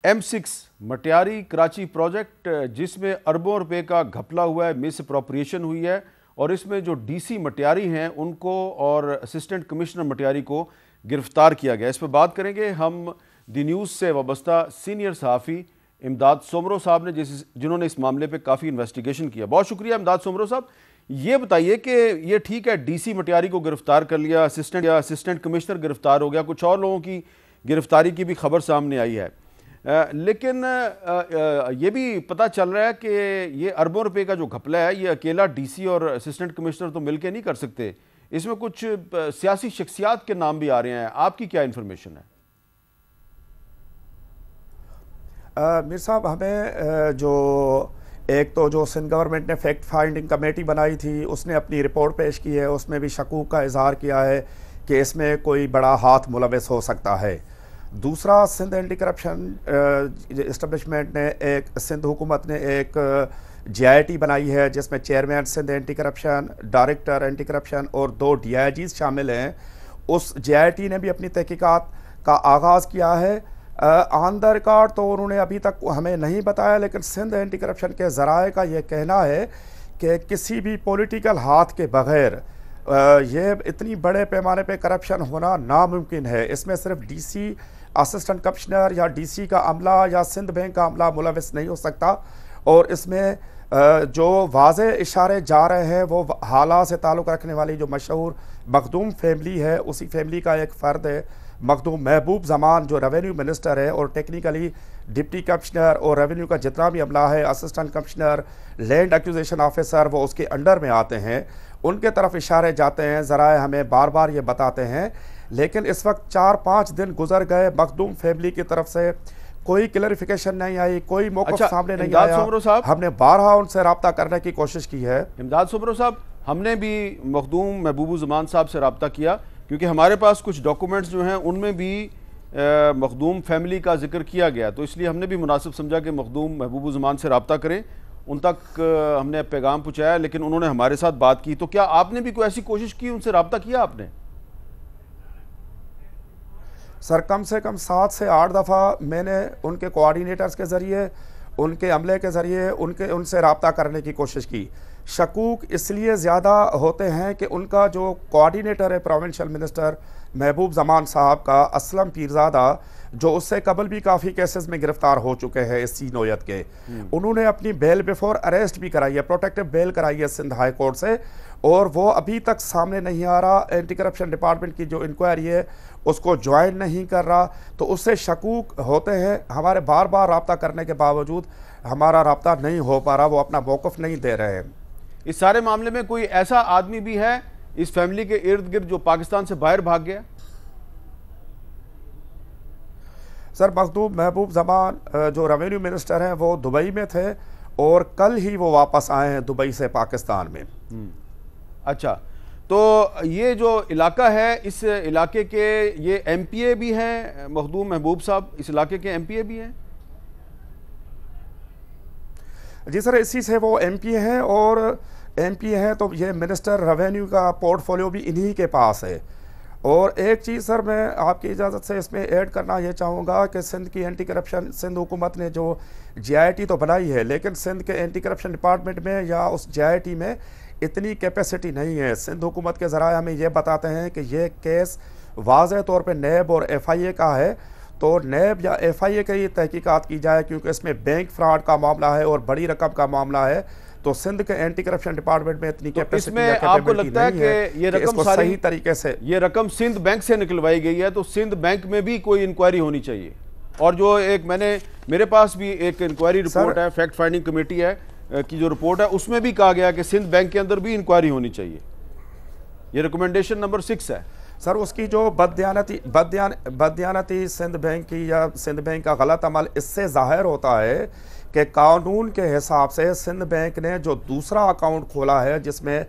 M6 Matiari Karachi project जिसमें अरबों रुपए का घपला हुआ है, मिस अप्रोप्रिएशन हुई है और इसमें जो डीसी मटियारी हैं उनको और असिस्टेंट कमिश्नर मटियारी को गिरफ्तार किया गया। इस पर बात करेंगे हम दी न्यूज़ से वाबस्ता सीनियर सहाफ़ी इमदाद सोमरो साहब ने जिन्होंने इस मामले पे काफ़ी इन्वेस्टिगेशन किया। बहुत शुक्रिया इमदाद सोमरो साहब। ये बताइए कि ये ठीक है डीसी मटियारी को गिरफ्तार कर लिया, असिस्टेंट कमिश्नर गिरफ्तार हो गया, कुछ और लोगों की गिरफ्तारी की भी खबर सामने आई है, लेकिन ये भी पता चल रहा है कि ये अरबों रुपए का जो घपला है ये अकेला डीसी और असिस्टेंट कमिश्नर तो मिलके नहीं कर सकते, इसमें कुछ सियासी शख्सियात के नाम भी आ रहे हैं। आपकी क्या इन्फॉर्मेशन है? मीर साहब, हमें जो सिंध गवर्नमेंट ने फैक्ट फाइंडिंग कमेटी बनाई थी उसने अपनी रिपोर्ट पेश की है, उसमें भी शकूक का इजहार किया है कि इसमें कोई बड़ा हाथ मुलविस हो सकता है। दूसरा, सिंध एंटी करप्शन इस्टेब्लिशमेंट ने सिंध हुकूमत ने एक JIT बनाई है जिसमें chairman Sindh anti corruption, director anti corruption और 2 DIGs शामिल हैं। उस JIT ने भी अपनी तहकीकात का आगाज़ किया है। ऑन द रिकॉर्ड तो उन्होंने अभी तक हमें नहीं बताया, लेकिन सिंध एंटी करप्शन के ज़राए का ये कहना है कि किसी भी पॉलिटिकल हाथ के बग़ैर ये इतनी बड़े पैमाने पे करप्शन होना नामुमकिन है। इसमें सिर्फ DC, असिस्टेंट कमिश्नर या DC का अमला या सिंध बैंक का अमला मुलविस नहीं हो सकता। और इसमें जो वाज़े इशारे जा रहे हैं वो हालात से ताल्लुक़ रखने वाली जो मशहूर मखदूम फैमिली है, उसी फैमिली का एक फ़र्द है मखदूम महबूब ज़मान, जो रेवेन्यू मिनिस्टर है और टेक्निकली डिप्टी कमिश्नर और रेवेन्यू का जितना भी अमला है, assistant commissioner, land acquisition officer, वो उसके अंडर में आते हैं। उनके तरफ इशारे जाते हैं, ज़राए हमें बार बार ये बताते हैं। लेकिन इस वक्त 4-5 दिन गुजर गए, मखदूम फैमिली की तरफ से कोई क्लैरिफिकेशन नहीं आई, कोई मौक़िफ़ सामने नहीं आया। हमने बारहा उनसे रब्ता करने की कोशिश की है। इमदाद सोमरो साहब, हमने भी मखदूम महबूब ज़मान साहब से रब्ता किया क्योंकि हमारे पास कुछ डॉक्यूमेंट्स जो हैं उनमें भी मखदूम फैमिली का जिक्र किया गया, तो इसलिए हमने भी मुनासिब समझा कि मखदूम महबूब ज़मान से रब्ता करें। उन तक हमने पैगाम पहुँचाया, लेकिन उन्होंने हमारे साथ बात की। तो क्या आपने भी कोई ऐसी कोशिश की, उनसे रब्ता किया आपने? सर, कम से कम 7 से 8 दफ़ा मैंने उनके कोऑर्डिनेटर्स के ज़रिए, उनके अमले के ज़रिए उनसे रब्ता करने की कोशिश की। शकूक इसलिए ज़्यादा होते हैं कि उनका जो कोऑर्डिनेटर है प्रोविंशियल मिनिस्टर महबूब ज़मान साहब का, असलम पीरज़ादा, जो उससे कबल भी काफ़ी केसेस में गिरफ़्तार हो चुके हैं इसी नौयत के, उन्होंने अपनी बेल बिफोर अरेस्ट भी कराई है, प्रोटेक्टिव बेल कराई है सिंध हाई कोर्ट से, और वो अभी तक सामने नहीं आ रहा। एंटी करप्शन डिपार्टमेंट की जो इंक्वायरी है उसको ज्वाइन नहीं कर रहा, तो उससे शकूक होते हैं। हमारे बार बार रब्ता करने के बावजूद हमारा रब्ता नहीं हो पा रहा, वो अपना मौक़िफ़ नहीं दे रहे हैं। इस सारे मामले में कोई ऐसा आदमी भी है इस फैमिली के इर्द गिर्द जो पाकिस्तान से बाहर भाग गया? सर, मखदूम महबूब ज़मान जो रेवेन्यू मिनिस्टर हैं वो दुबई में थे और कल ही वो वापस आए हैं दुबई से पाकिस्तान में। अच्छा, तो ये जो इलाका है, इस इलाके के ये MPA भी हैं मखदूम महबूब साहब, इस इलाके के MPA भी हैं? जी सर, इसी से वो MPA हैं, और MPA हैं तो ये मिनिस्टर रेवेन्यू का पोर्टफोलियो भी इन्हीं के पास है। और एक चीज़ सर, मैं आपकी इजाज़त से इसमें ऐड करना ये चाहूँगा कि सिंध की एंटी करप्शन, सिंध हुकूमत ने जो JIT तो बनाई है, लेकिन सिंध के एंटी करप्शन डिपार्टमेंट में या उस JIT में इतनी कैपेसिटी नहीं है। सिंध हुकूमत के ज़राए हमें ये बताते हैं कि ये केस वाज़ेह तौर पे NAB और FIA का है, तो NAB या FIA की तहकीकात की जाए, क्योंकि इसमें बैंक फ्रॉड का मामला है और बड़ी रकम का मामला है। तो सिंध के एंटी करप्शन डिपार्टमेंट में इतनी कैपेसिटी या कैपेबिलिटी नहीं है कि ये रकम सही तरीके से, ये रकम सिंध बैंक से निकलवाई गई है, तो सिंध बैंक में भी कोई इंक्वायरी होनी चाहिए। और जो मेरे पास भी एक इंक्वायरी रिपोर्ट है, फैक्ट फाइंडिंग कमेटी है की जो रिपोर्ट है, उसमें भी कहा गया कि सिंध बैंक के अंदर भी इंक्वायरी होनी चाहिए। ये रिकमेंडेशन नंबर 6 है सर। उसकी जो बददियानती सिंध बैंक की या सिंध बैंक का गलत अमल, इससे ज़ाहिर होता है कि कानून के हिसाब से सिंध बैंक ने जो दूसरा अकाउंट खोला है जिसमें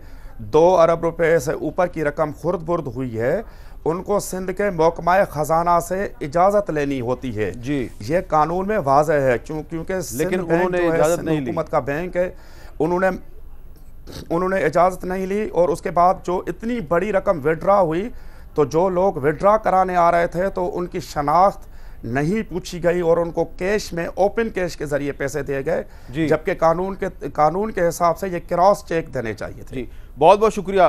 2 अरब रुपए से ऊपर की रकम खुर्द बुर्द हुई है, उनको सिंध के महकमा ख़जाना से इजाज़त लेनी होती है जी। ये कानून में वाज़ेह है, क्योंकि लेकिन उन्होंने इजाज़त नहीं ली, हुकूमत का बैंक है, उन्होंने इजाज़त नहीं ली। और उसके बाद जो इतनी बड़ी रकम विड्रा हुई, तो जो लोग विड्रा कराने आ रहे थे तो उनकी शनाख्त نہیں پوچھی گئی اور ان کو کیش میں اوپن کیش کے ذریعے پیسے دیے گئے، جی جبکہ قانون کے حساب سے یہ کراس چیک دینے چاہیے تھے۔ جی بہت بہت شکریہ